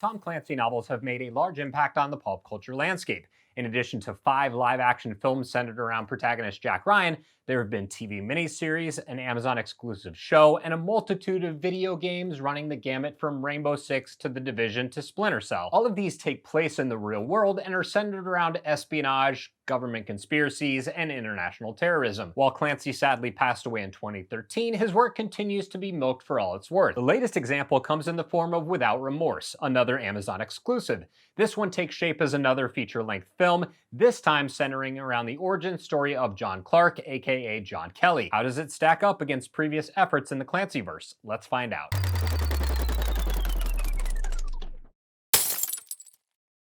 Tom Clancy novels have made a large impact on the pulp culture landscape. In addition to 5 live-action films centered around protagonist Jack Ryan, there have been TV miniseries, an Amazon exclusive show, and a multitude of video games running the gamut from Rainbow Six to The Division to Splinter Cell. All of these take place in the real world and are centered around espionage, government conspiracies, and international terrorism. While Clancy sadly passed away in 2013, his work continues to be milked for all it's worth. The latest example comes in the form of Without Remorse, another Amazon exclusive. This one takes shape as another feature-length film, this time centering around the origin story of John Clark, aka John Kelly. How does it stack up against previous efforts in the Clancyverse? Let's find out.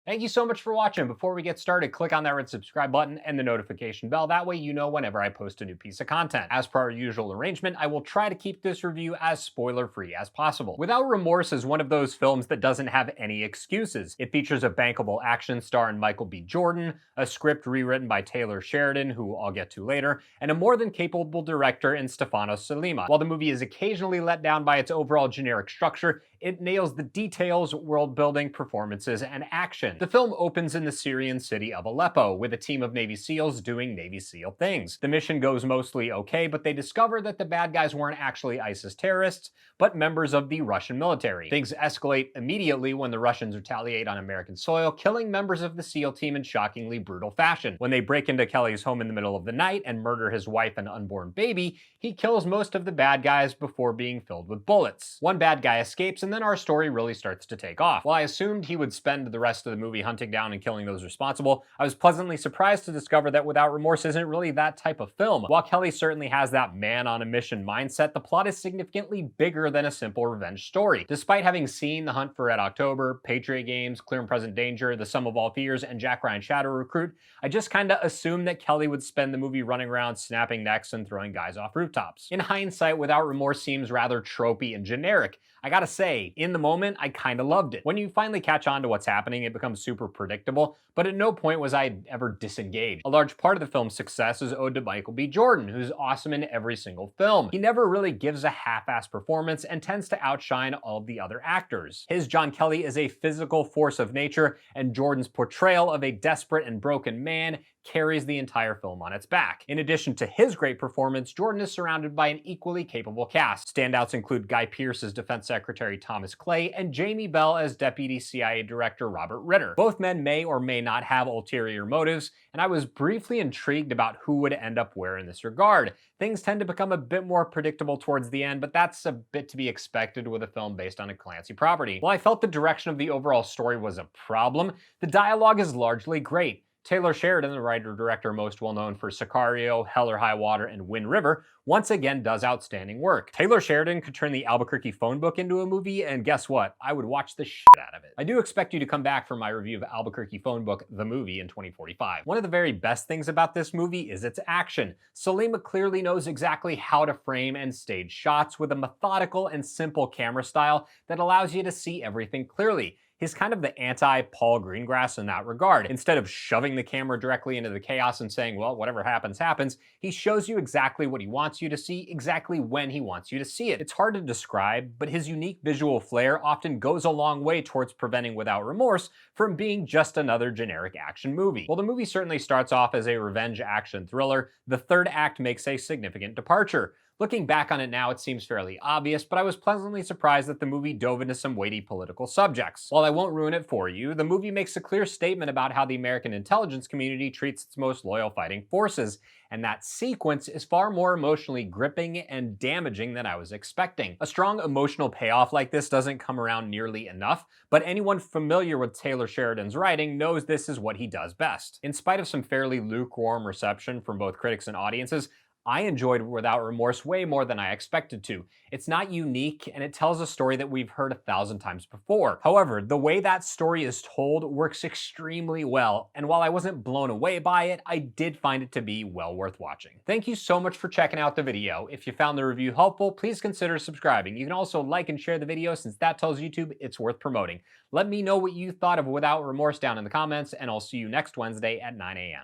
Thank you so much for watching. Before we get started, click on that red subscribe button and the notification bell. That way you know whenever I post a new piece of content. As per our usual arrangement, I will try to keep this review as spoiler-free as possible. Without Remorse is one of those films that doesn't have any excuses. It features a bankable action starring Michael B. Jordan, a script rewritten by Taylor Sheridan, who I'll get to later, and a more than capable director in Stefano Sollima. While the movie is occasionally let down by its overall generic structure, it nails the details, world building, performances, and action. The film opens in the Syrian city of Aleppo, with a team of Navy SEALs doing Navy SEAL things. The mission goes mostly okay, but they discover that the bad guys weren't actually ISIS terrorists, but members of the Russian military. Things escalate immediately when the Russians retaliate on American soil, killing members of the SEAL team in shockingly brutal fashion. When they break into Kelly's home in the middle of the night and murder his wife and unborn baby, he kills most of the bad guys before being filled with bullets. One bad guy escapes, and then our story really starts to take off. While I assumed he would spend the rest of the movie hunting down and killing those responsible, I was pleasantly surprised to discover that Without Remorse isn't really that type of film. While Kelly certainly has that man-on-a-mission mindset, the plot is significantly bigger than a simple revenge story. Despite having seen The Hunt for Red October, Patriot Games, Clear and Present Danger, The Sum of All Fears, and Jack Ryan Shadow Recruit, I just kinda assumed that Kelly would spend the movie running around snapping necks and throwing guys off rooftops. In hindsight, Without Remorse seems rather tropey and generic. I gotta say, in the moment, I kinda loved it. When you finally catch on to what's happening, it becomes super predictable, but at no point was I ever disengaged. A large part of the film's success is owed to Michael B. Jordan, who's awesome in every single film. He never really gives a half-ass performance and tends to outshine all of the other actors. His John Kelly is a physical force of nature, and Jordan's portrayal of a desperate and broken man carries the entire film on its back. In addition to his great performance, Jordan is surrounded by an equally capable cast. Standouts include Guy Pearce as Defense Secretary Thomas Clay and Jamie Bell as Deputy CIA Director Robert Ritter. Both men may or may not have ulterior motives, and I was briefly intrigued about who would end up where in this regard. Things tend to become a bit more predictable towards the end, but that's a bit to be expected with a film based on a Clancy property. While I felt the direction of the overall story was a problem, the dialogue is largely great. Taylor Sheridan, the writer-director most well known for Sicario, Hell or High Water, and Wind River, once again does outstanding work. Taylor Sheridan could turn the Albuquerque phone book into a movie, and guess what? I would watch the shit out of it. I do expect you to come back for my review of Albuquerque phone book, the movie, in 2045. One of the very best things about this movie is its action. Sollima clearly knows exactly how to frame and stage shots with a methodical and simple camera style that allows you to see everything clearly. He's kind of the anti-Paul Greengrass in that regard. Instead of shoving the camera directly into the chaos and saying, well, whatever happens, happens, he shows you exactly what he wants you to see, exactly when he wants you to see it. It's hard to describe, but his unique visual flair often goes a long way towards preventing Without Remorse from being just another generic action movie. While the movie certainly starts off as a revenge action thriller, the third act makes a significant departure. Looking back on it now, it seems fairly obvious, but I was pleasantly surprised that the movie dove into some weighty political subjects. While I won't ruin it for you, the movie makes a clear statement about how the American intelligence community treats its most loyal fighting forces, and that sequence is far more emotionally gripping and damaging than I was expecting. A strong emotional payoff like this doesn't come around nearly enough, but anyone familiar with Taylor Sheridan's writing knows this is what he does best. In spite of some fairly lukewarm reception from both critics and audiences, I enjoyed Without Remorse way more than I expected to. It's not unique, and it tells a story that we've heard 1,000 times before. However, the way that story is told works extremely well, and while I wasn't blown away by it, I did find it to be well worth watching. Thank you so much for checking out the video. If you found the review helpful, please consider subscribing. You can also like and share the video since that tells YouTube it's worth promoting. Let me know what you thought of Without Remorse down in the comments, and I'll see you next Wednesday at 9 a.m.